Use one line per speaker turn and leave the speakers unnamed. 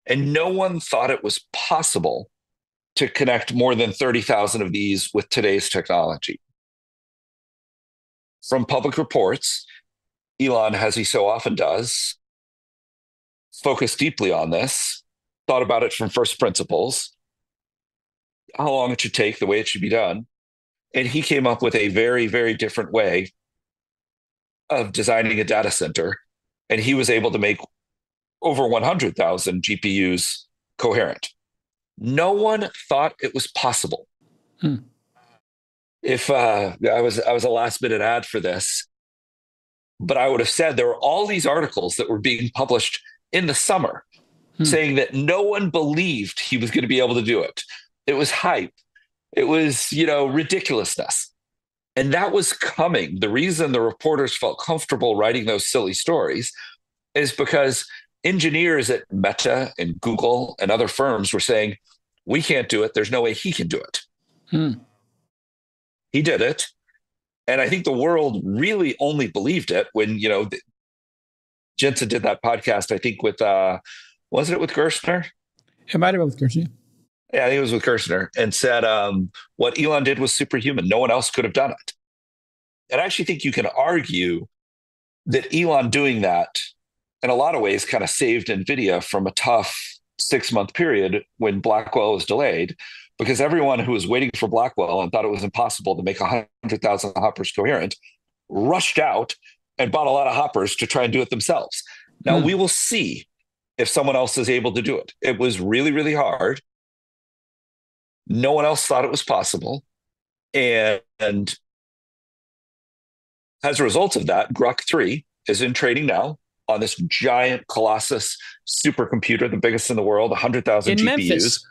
And no one thought it was possible to connect more than 30,000 of these with today's technology. From public reports, Elon, as he so often does, focused deeply on this, thought about it from first principles, how long it should take, the way it should be done. And he came up with a very, very different way of designing a data center. And he was able to make over 100,000 GPUs coherent. No one thought it was possible.
Hmm.
If I was a last minute ad for this, but I would have said there were all these articles that were being published in the summer saying that no one believed he was going to be able to do it. It was hype. It was, ridiculousness. And that was coming. The reason the reporters felt comfortable writing those silly stories is because engineers at Meta and Google and other firms were saying, we can't do it. There's no way he can do it.
Hmm.
He did it. And I think the world really only believed it when, Jensen did that podcast, I think with, wasn't it with Gerstner?
It might have been with Gertrude.
Yeah, I think it was with Gerstner, and said what Elon did was superhuman. No one else could have done it. And I actually think you can argue that Elon doing that in a lot of ways kind of saved NVIDIA from a tough 6-month period when Blackwell was delayed, because everyone who was waiting for Blackwell and thought it was impossible to make 100,000 hoppers coherent rushed out and bought a lot of hoppers to try and do it themselves. Now we will see if someone else is able to do it. It was really, really hard. No one else thought it was possible. And as a result of that, Grok 3 is in trading now on this giant Colossus supercomputer, the biggest in the world, 100,000
in
GPUs.
Memphis.